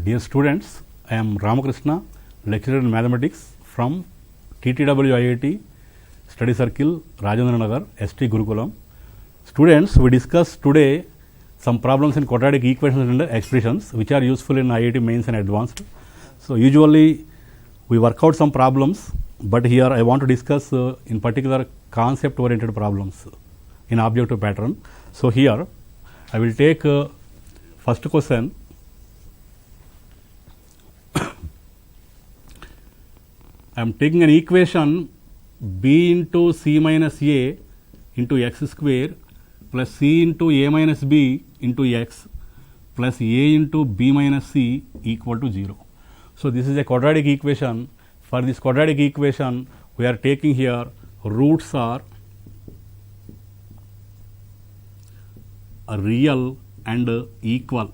Dear students, I am Ramakrishna, lecturer in mathematics from TTW IIT Study Circle, Rajendra Nagar, ST Gurukulam. Students, we discuss today some problems in quadratic equations and expressions which are useful in IIT mains and advanced. So usually we work out some problems, but here I want to discuss in particular concept oriented problems in objective pattern. So here I will take first question. I am taking an equation b into c minus a into x square plus c into a minus b into x plus a into b minus c equal to 0. So, this is a quadratic equation. For this quadratic equation, we are taking here roots are real and equal.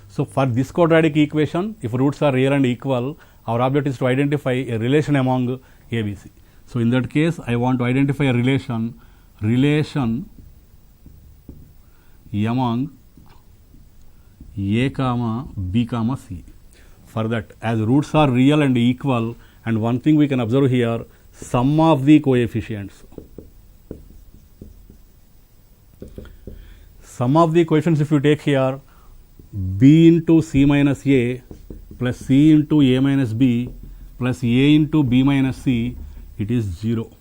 So, for this quadratic equation, if roots are real and equal, our object is to identify a relation among ABC. So, in that case, I want to identify a relation among A comma B comma C. For that, as roots are real and equal, and one thing we can observe here, sum of the coefficients. Sum of the coefficients, if you take here b into c minus a plus c into a minus b plus a into b minus c, it is 0.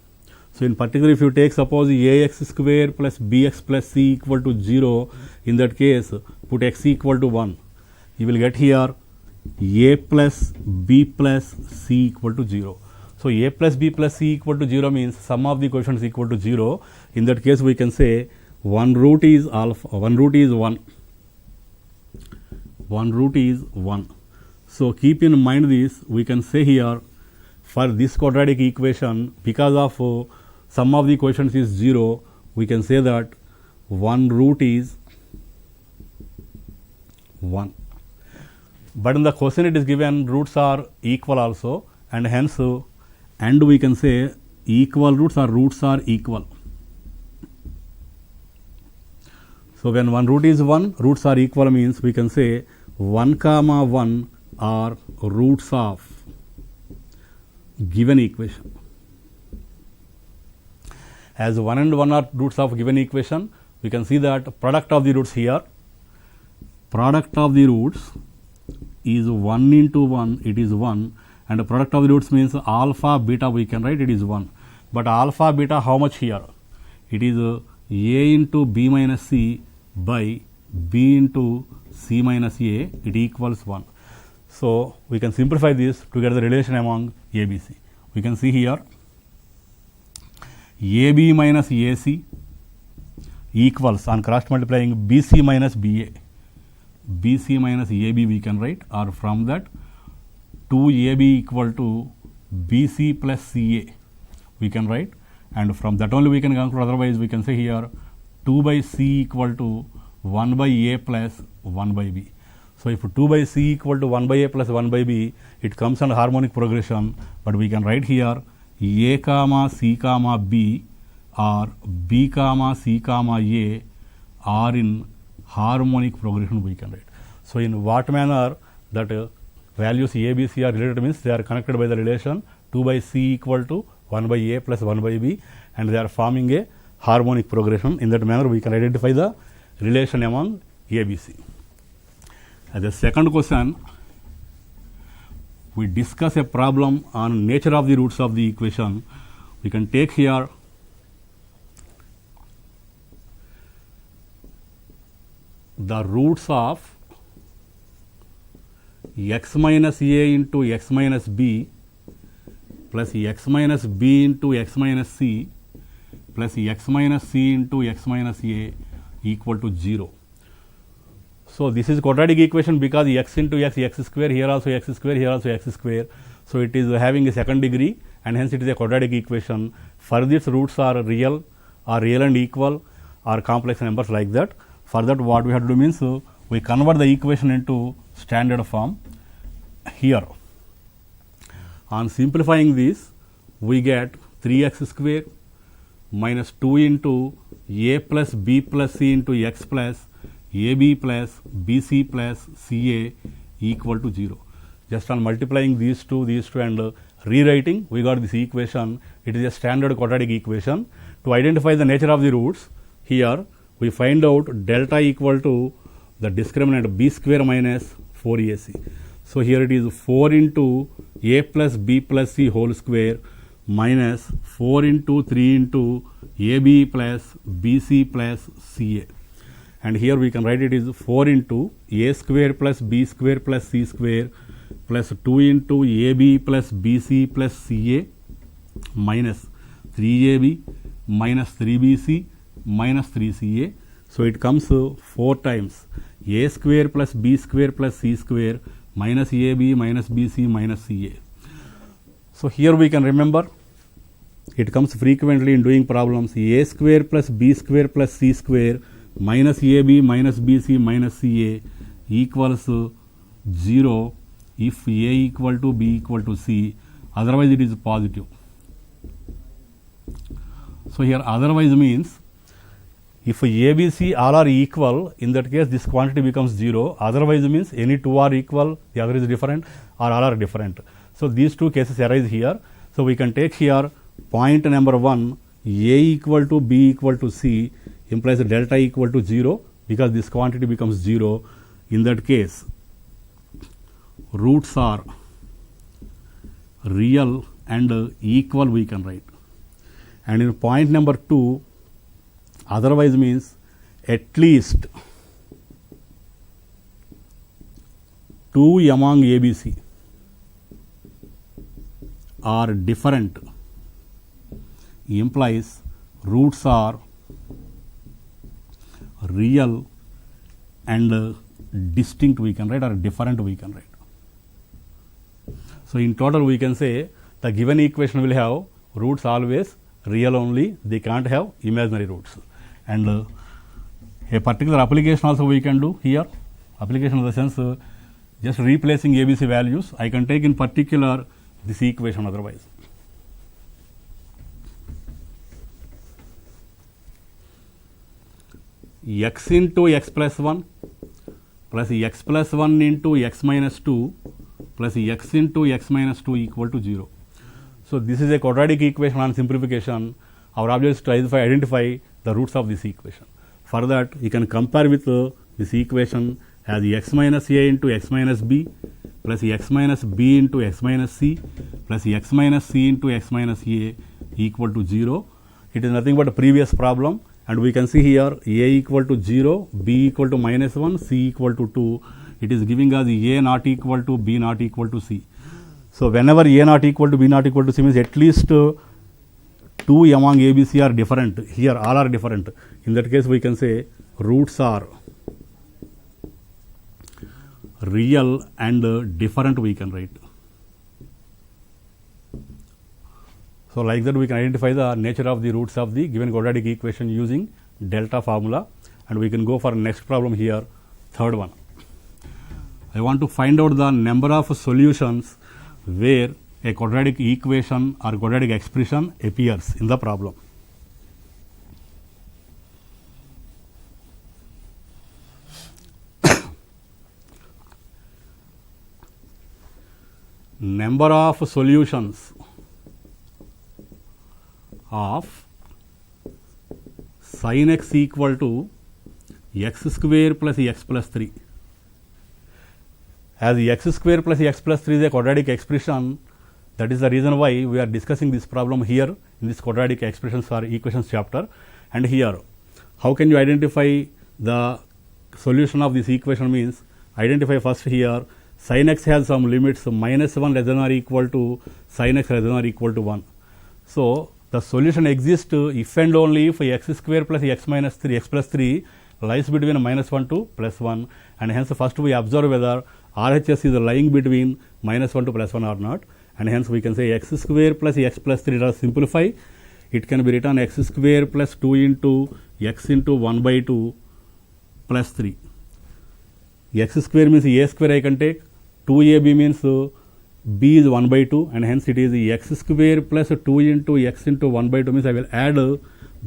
So, in particular, if you take suppose ax square plus bx plus c equal to 0, in that case put x equal to 1, you will get here a plus b plus c equal to 0. So, a plus b plus c equal to 0 means sum of the coefficients equal to 0. In that case, we can say one root is alpha, one root is 1. One root is 1. So, keep in mind this, we can say here for this quadratic equation, because of sum of the coefficients is 0, we can say that one root is 1. But in the question it is given roots are equal also, and hence and we can say equal roots or roots are equal. So, when one root is 1, roots are equal means we can say 1 comma 1 are roots of given equation. As 1 and 1 are roots of given equation, we can see that product of the roots here, product of the roots is 1 into 1, it is 1, and the product of the roots means alpha beta we can write, it is 1. But alpha beta how much here? It is a into b minus c by b into c minus a, it equals 1. So, we can simplify this to get the relation among ABC. We can see here AB minus AC equals, on cross multiplying, BC minus BA. BC minus AB we can write, or from that 2AB equal to BC plus CA we can write, and from that only we can conclude, otherwise we can say here 2 by C equal to 1 by A plus 1 by B. So, if 2 by C equal to 1 by A plus 1 by B, it comes under harmonic progression, but we can write here A comma C comma B or B comma C comma A are in harmonic progression we can write. So, in what manner that values A, B, C are related means they are connected by the relation 2 by C equal to 1 by A plus 1 by B, and they are forming a harmonic progression. In that manner we can identify the relation among A, B, C. As the second question, we discuss a problem on nature of the roots of the equation. We can take here the roots of x minus a into x minus b plus x minus b into x minus c plus x minus c into x minus a equal to 0. So, this is quadratic equation because x into x, x square, here also x square, here also x square. So, it is having a second degree, and hence it is a quadratic equation. For this, roots are real and equal or complex numbers like that. For that, what we have to do means we convert the equation into standard form. Here, on simplifying this, we get 3x square minus 2 into a plus b plus c into x plus AB plus BC plus CA equal to 0. Just on multiplying these two and rewriting, we got this equation. It is a standard quadratic equation. To identify the nature of the roots, here we find out delta equal to the discriminant b square minus 4ac. So here it is 4 into a plus b plus c whole square minus 4 into 3 into ab plus bc plus ca. And here we can write it is 4 into a square plus b square plus c square plus 2 into ab plus bc plus ca minus 3ab minus 3bc minus 3ca. So it comes 4 times a square plus b square plus c square minus ab minus bc minus ca. So here we can remember, it comes frequently in doing problems, a square plus b square plus c square minus ab minus bc minus ca equals 0 if a equal to b equal to c, otherwise it is positive. So here otherwise means if a, b, c all are equal, in that case this quantity becomes 0. Otherwise means any two are equal, the other is different, or all are different. So these two cases arise here. So we can take here point number 1, a equal to b equal to c implies delta equal to 0 because this quantity becomes 0. In that case, roots are real and equal, we can write. And in point number 2, otherwise means at least 2 among ABC are different, implies roots are real and distinct, we can write, or different, we can write. So in total we can say the given equation will have roots always real only, they can't have imaginary roots. And a particular application also we can do here. Application in the sense just replacing ABC values, I can take in particular this equation otherwise. X into x plus 1 plus x plus 1 into x minus 2 plus x into x minus 2 equal to 0. So this is a quadratic equation on simplification. Our object is to identify the roots of this equation. For that, you can compare with this equation as x minus a into x minus b plus x minus b into x minus c plus x minus c into x minus a equal to 0. It is nothing but a previous problem, and we can see here a equal to 0, b equal to minus 1, c equal to 2. It is giving us a not equal to b not equal to c. So whenever a not equal to b not equal to c means at least 2 among a, b, c are different. Here all are different. In that case we can say roots are real and different, we can write. So like that we can identify the nature of the roots of the given quadratic equation using delta formula, and we can go for next problem here, third one. I want to find out the number of solutions where a quadratic equation or quadratic expression appears in the problem. Number of solutions of sin x equal to x square plus x plus 3. As x square plus x plus 3 is a quadratic expression, that is the reason why we are discussing this problem here in this quadratic expressions or equations chapter. And here, how can you identify the solution of this equation means, identify first here sin x has some limits minus 1 less than or equal to sin x less than or equal to 1. So the solution exists if and only if x square plus x minus 3 x plus 3 lies between minus 1 to plus 1, and hence first we observe whether RHS is lying between minus 1 to plus 1 or not, and hence we can say x square plus x plus 3. Let us simplify. It can be written x square plus 2 into x into 1 by 2 plus 3. X square means a square I can take, 2ab means b is 1 by 2, and hence it is x square plus 2 into x into 1 by 2 means I will add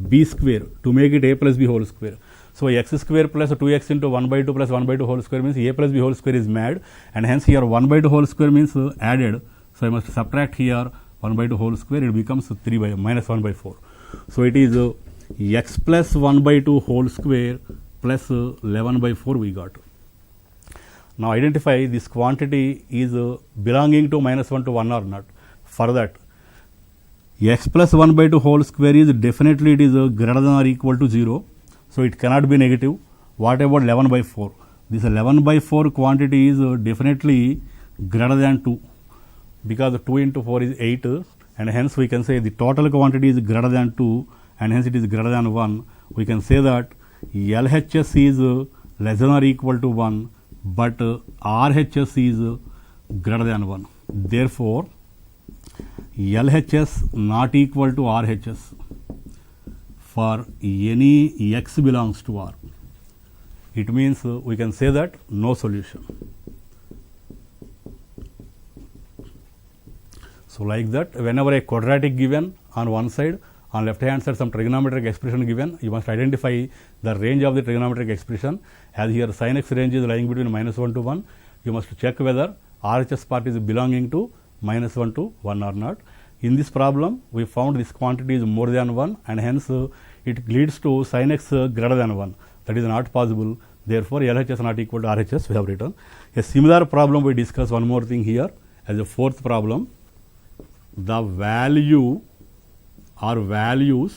b square to make it a plus b whole square. So x square plus 2x into 1 by 2 plus 1 by 2 whole square means a plus b whole square is made, and hence here 1 by 2 whole square means added. So I must subtract here 1 by 2 whole square, it becomes 3 by minus 1 by 4. So it is x plus 1 by 2 whole square plus 11 by 4 we got. Now identify this quantity is belonging to minus 1 to 1 or not. For that, x plus 1 by 2 whole square is definitely it is greater than or equal to 0. So it cannot be negative. What about 11 by 4? This 11 by 4 quantity is definitely greater than 2, because 2 into 4 is 8, and hence we can say the total quantity is greater than 2, and hence it is greater than 1. We can say that LHS is less than or equal to 1, but RHS is greater than 1. Therefore, LHS not equal to RHS for any x belongs to R. It means we can say that no solution. So like that, whenever a quadratic given on one side, on left hand side some trigonometric expression given, you must identify the range of the trigonometric expression. As here sin x range is lying between minus 1 to 1, you must check whether RHS part is belonging to minus 1 to 1 or not. In this problem, we found this quantity is more than 1, and hence it leads to sin x greater than 1. That is not possible. Therefore, LHS not equal to RHS we have written. A similar problem we discuss one more thing here as a fourth problem. The value or values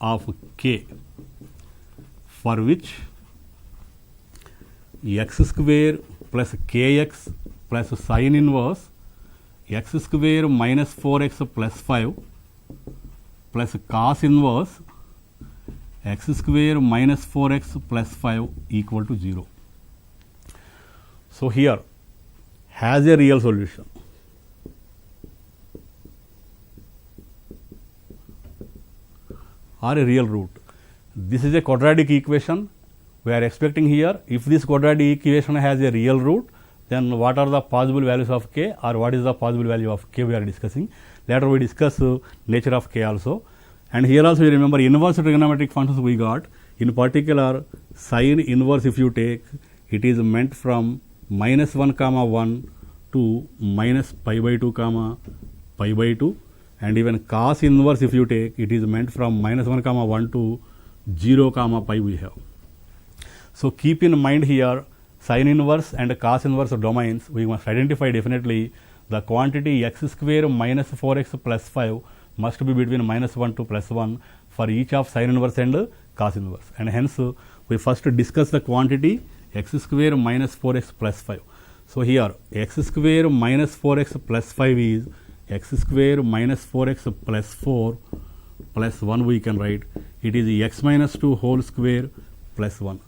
of k for which x square plus kx plus sin inverse x square minus 4x plus 5 plus cos inverse x square minus 4x plus 5 equal to 0. So here has a real solution. Or a real root. This is a quadratic equation. We are expecting here, if this quadratic equation has a real root, then what are the possible values of k, or what is the possible value of k we are discussing. Later we discuss nature of k also. And here also you remember inverse trigonometric functions we got. In particular, sin inverse if you take, it is meant from minus 1 comma 1 to minus pi by 2 comma pi by 2. And even cos inverse if you take, it is meant from minus 1 comma 1 to 0 comma pi we have. So keep in mind here sin inverse and cos inverse domains, we must identify definitely the quantity x square minus 4x plus 5 must be between minus 1 to plus 1 for each of sin inverse and cos inverse. And hence we first discuss the quantity x square minus 4x plus 5. So here x square minus 4x plus 5 is x square minus 4x plus 4 plus 1 we can write. It is x minus 2 whole square plus 1.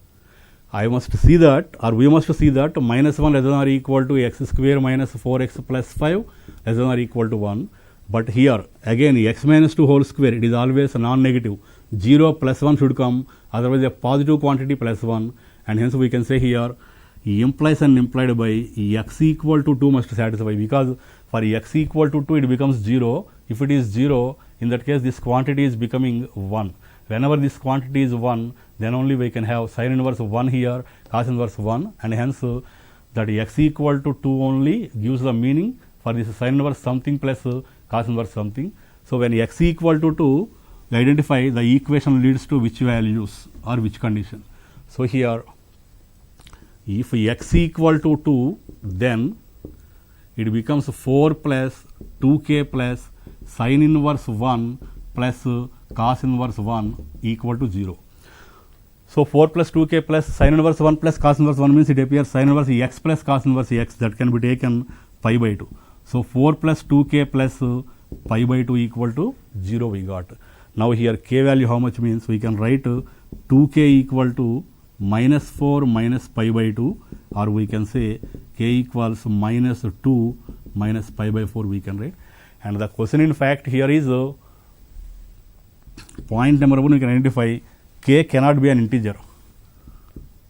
I must see that, or we must see that minus 1 less than or equal to x square minus 4x plus 5 less than or equal to 1. But here again x minus 2 whole square, it is always non-negative. 0 plus 1 should come, otherwise a positive quantity plus 1, and hence we can say here implies and implied by x equal to 2 must satisfy, because for x equal to 2 it becomes 0. If it is 0, in that case this quantity is becoming 1. Whenever this quantity is 1, then only we can have sin inverse 1 here, cos inverse 1, and hence that x equal to 2 only gives the meaning for this sin inverse something plus cos inverse something. So when x equal to 2, we identify the equation leads to which values or which condition. So here if x equal to 2, then it becomes 4 plus 2k plus sin inverse 1 plus cos inverse 1 equal to 0. So 4 plus 2k plus sin inverse 1 plus cos inverse 1 means it appears sin inverse x plus cos inverse x, that can be taken pi by 2. So 4 plus 2k plus pi by 2 equal to 0 we got. Now here k value how much means we can write 2k equal to minus 4 minus pi by 2, or we can say k equals minus 2 minus pi by 4 we can write. And the question in fact here is point number 1 we can identify k cannot be an integer.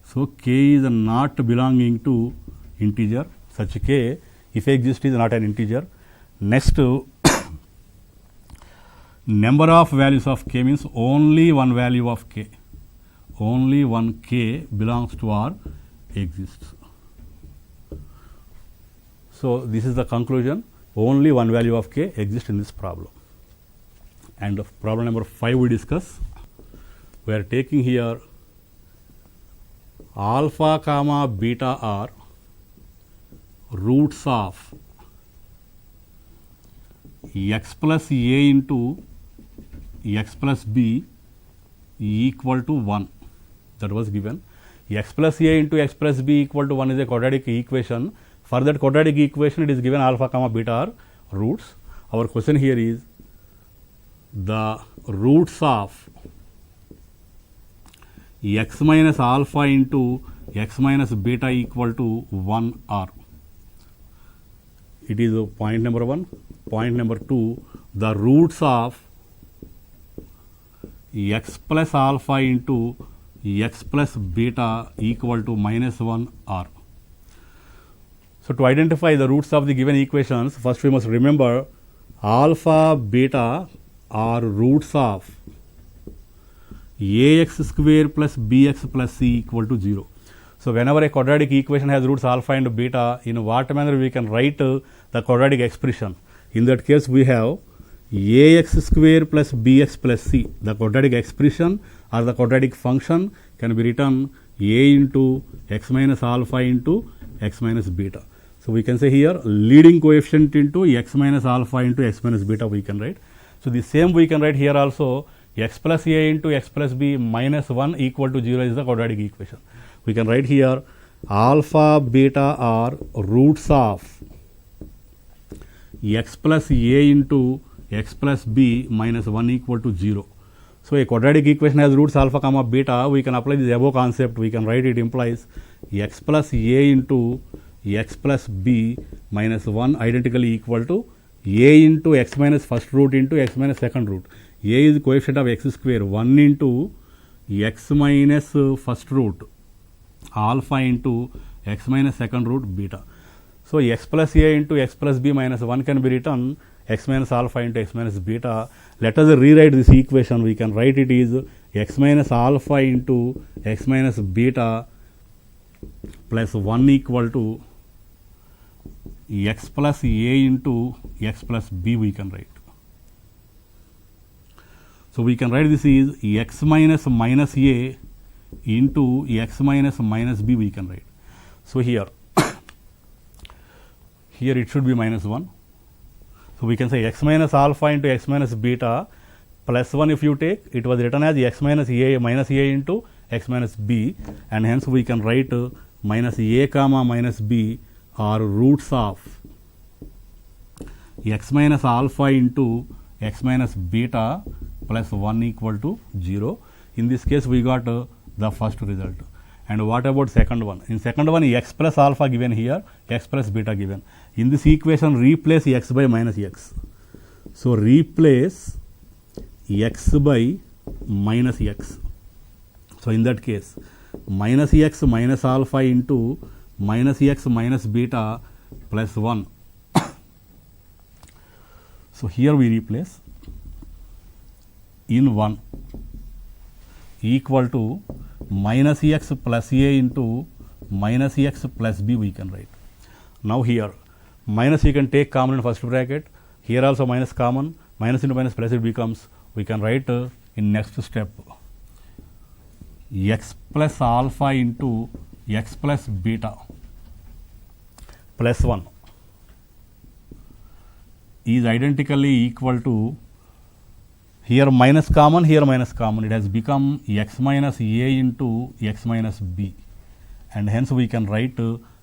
So k is not belonging to integer. Such k if exists is not an integer. Next number of values of k means only one value of k. only one k belongs to R exists. So this is the conclusion, only one value of k exists in this problem. And problem number 5 we discuss. We are taking here alpha comma beta are roots of x plus a into x plus b equal to 1. That was given. X plus a into x plus b equal to 1 is a quadratic equation. For that quadratic equation, it is given alpha comma beta are roots. Our question here is the roots of x minus alpha into x minus beta equal to 1 are. It is point number 1. Point number 2, the roots of x plus alpha into x plus beta equal to minus 1 are. So to identify the roots of the given equations, first we must remember alpha beta are roots of ax square plus bx plus c equal to 0. So whenever a quadratic equation has roots alpha and beta, in what manner we can write the quadratic expression? In that case, we have ax square plus bx plus c. The quadratic expression or the quadratic function can be written a into x minus alpha into x minus beta. So we can say here leading coefficient into x minus alpha into x minus beta we can write. So the same we can write here also, x plus a into x plus b minus 1 equal to 0 is the quadratic equation. We can write here alpha beta are roots of x plus a into x plus b minus 1 equal to 0. So a quadratic equation has roots alpha comma beta. We can apply this above concept. We can write it implies x plus a into x plus b minus 1 identically equal to a into x minus first root into x minus second root. A is coefficient of x square, 1 into x minus first root alpha into x minus second root beta. So x plus a into x plus b minus 1 can be written x minus alpha into x minus beta. Let us rewrite this equation. We can write it is x minus alpha into x minus beta plus 1 equal to x plus a into x plus b we can write. So we can write this is x minus minus a into x minus minus b we can write. So here it should be minus 1. So we can say x minus alpha into x minus beta plus 1 if you take, it was written as x minus a into x minus b, and hence we can write minus a comma minus b are roots of x minus alpha into x minus beta plus 1 equal to 0. In this case we got the first result. And what about second one? In second one, x plus alpha given here, x plus beta given. In this equation, replace x by minus x. So replace x by minus x. So in that case, minus x minus alpha into minus x minus beta plus 1. So here we replace in 1 equal to minus x plus a into minus x plus b we can write. Now here minus you can take common in first bracket, here also minus common, minus into minus plus it becomes, we can write in next step x plus alpha into x plus beta plus 1 is identically equal to, here minus common, it has become x minus a into x minus b, and hence we can write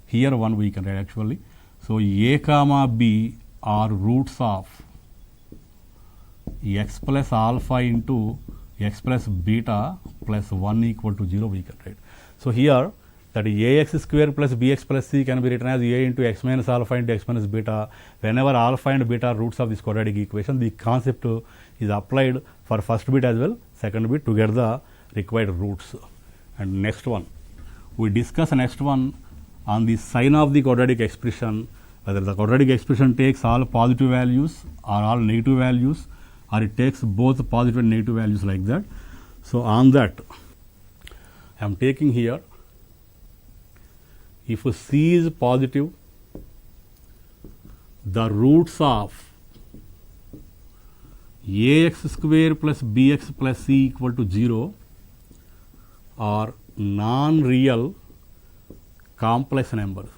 here 1 we can write actually. So a comma b are roots of x plus alpha into x plus beta plus 1 equal to 0 we can write. So here that ax square plus bx plus c can be written as a into x minus alpha into x minus beta. Whenever alpha and beta are roots of this quadratic equation, the concept is applied for first bit as well, second bit to get the required roots. And next one, we discuss next one on the sign of the quadratic expression, whether the quadratic expression takes all positive values or all negative values, or it takes both positive and negative values like that. So on that, I am taking here, if C is positive, the roots of ax square plus bx plus c equal to 0 are non-real complex numbers.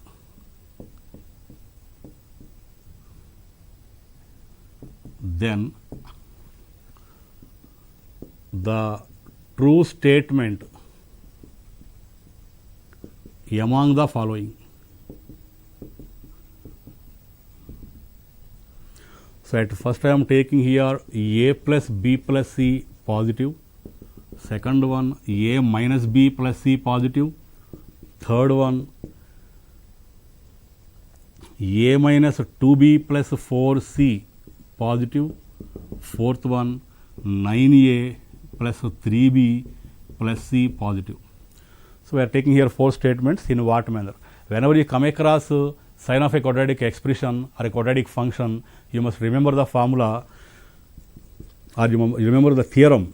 Then the true statement among the following. So at first I am taking here a plus b plus c positive, second one a minus b plus c positive, third one a minus 2b plus 4c positive, fourth one 9a plus 3b plus c positive. So we are taking here four statements. In what manner? Whenever you come across sign of a quadratic expression or a quadratic function, you must remember the formula, or you remember the theorem.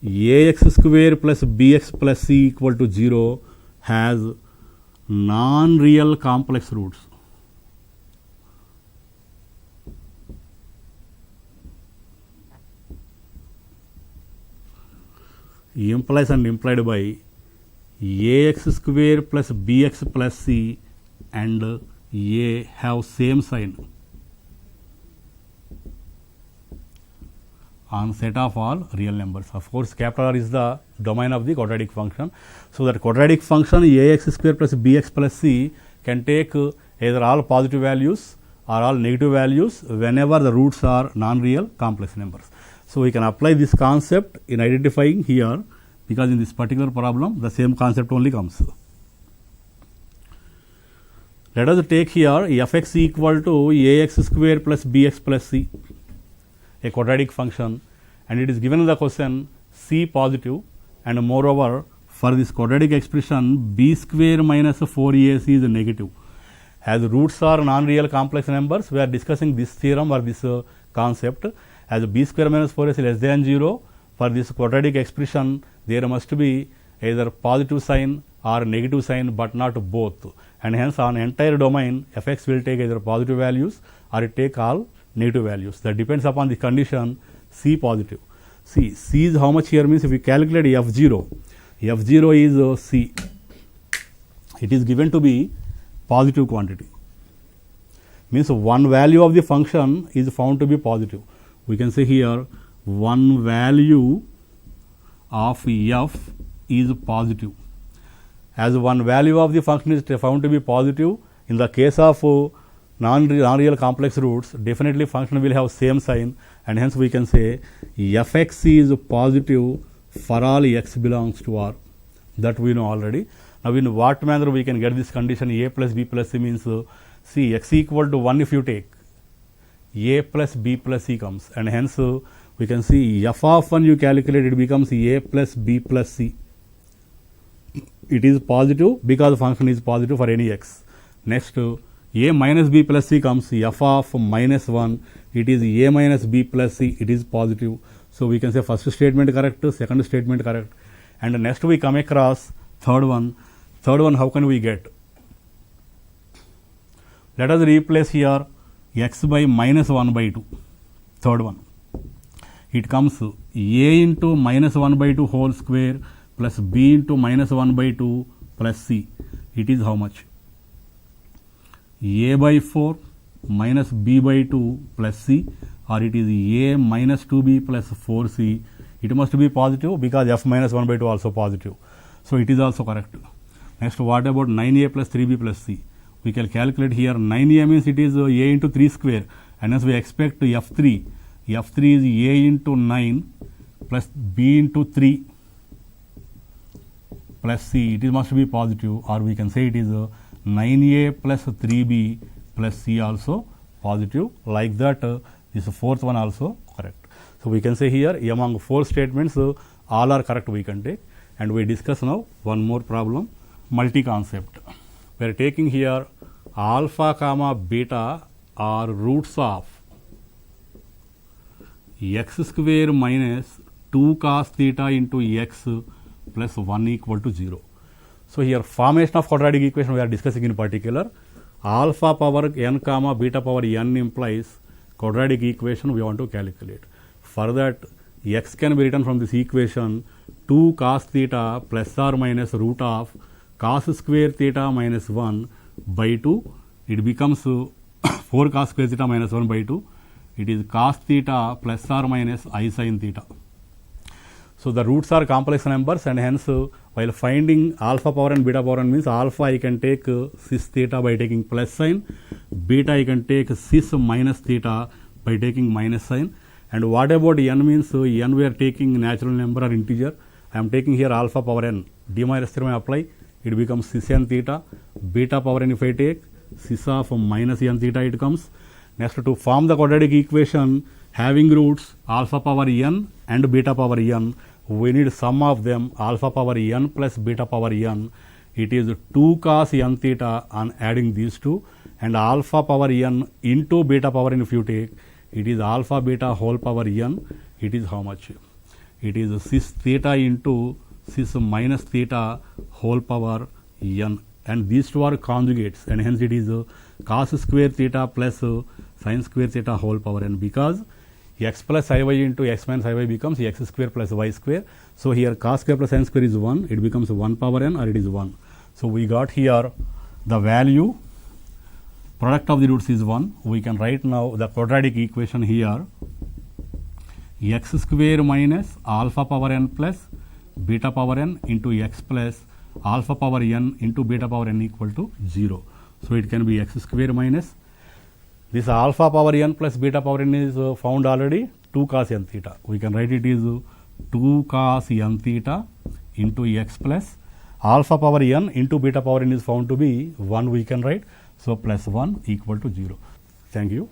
Ax square plus bx plus c equal to 0 has non-real complex roots. Implies and implied by ax square plus bx plus c and a have same sign on set of all real numbers. Of course, capital R is the domain of the quadratic function. So that quadratic function ax square plus bx plus c can take either all positive values or all negative values whenever the roots are non-real complex numbers. So we can apply this concept in identifying here, because in this particular problem the same concept only comes. Let us take here fx equal to ax square plus bx plus c, a quadratic function, and it is given in the question c positive, and moreover for this quadratic expression b square minus 4ac is negative. As roots are non-real complex numbers, we are discussing this theorem or this concept. As b square minus 4ac less than 0, for this quadratic expression there must be either positive sign or negative sign, but not both, and hence on entire domain fx will take either positive values or it take all negative values. That depends upon the condition c positive. See, c is how much here means if we calculate f0 is c, it is given to be positive quantity, means one value of the function is found to be positive. We can say here one value of f is positive. As one value of the function is found to be positive, in the case of non-real complex roots, definitely function will have same sign, and hence we can say fx is positive for all x belongs to R. That we know already. Now in what manner we can get this condition a plus b plus c means, see, x equal to 1 if you take, a plus b plus c comes, and hence we can see f of 1 you calculate, it becomes a plus b plus c. It is positive because the function is positive for any x. Next, a minus b plus c comes, f of minus 1, it is a minus b plus c, it is positive. So we can say first statement correct, second statement correct, and next we come across third one. Third one, how can we get? Let us replace here x by minus 1 by 2. Third one, it comes a into minus 1 by 2 whole square plus b into minus 1 by 2 plus c. It is how much? A by 4 minus b by 2 plus c, or it is a minus 2b plus 4c. It must be positive because f minus 1 by 2 also positive. So it is also correct. Next, what about 9a plus 3b plus c? We can calculate here 9a means it is a into 3 square, and as we expect f3. f3 is a into 9 plus b into 3 plus c. It must be positive, or we can say it is 9a plus 3b plus c also positive. Like that, this fourth one also correct. So we can say here among four statements all are correct we can take. And we discuss now one more problem, multi-concept. We are taking here alpha comma beta are roots of x square minus 2 cos theta into x plus 1 equal to 0. So here formation of quadratic equation we are discussing in particular. Alpha power n comma beta power n implies quadratic equation we want to calculate. For that, x can be written from this equation 2 cos theta plus or minus root of cos square theta minus 1 by 2. It becomes 4 cos square theta minus 1 by 2. It is cos theta plus or minus I sin theta. So the roots are complex numbers, and hence while finding alpha power and beta power n means alpha I can take cis theta by taking plus sign, beta I can take cis minus theta by taking minus sign. And what about n means n we are taking natural number or integer. I am taking here alpha power n. De Moivre's theorem I apply, it becomes cis n theta. Beta power n if I take cis of minus n theta it comes. Next, to form the quadratic equation having roots alpha power n and beta power n, we need sum of them alpha power n plus beta power n. It is 2 cos n theta on adding these two, and alpha power n into beta power n if you take, it is alpha beta whole power n. It is how much? It is cis theta into cis minus theta whole power n, and these two are conjugates, and hence it is cos square theta plus sin square theta whole power n, because x plus iy into x minus iy becomes x square plus y square. So here cos square plus sin square is 1, it becomes 1 power n, or it is 1. So we got here the value, product of the roots is 1. We can write now the quadratic equation here, x square minus alpha power n plus beta power n into x plus alpha power n into beta power n equal to 0. So it can be x square minus this alpha power n plus beta power n is found already 2 cos n theta. We can write it is 2 cos n theta into x plus alpha power n into beta power n is found to be 1 we can write. So plus 1 equal to 0. Thank you.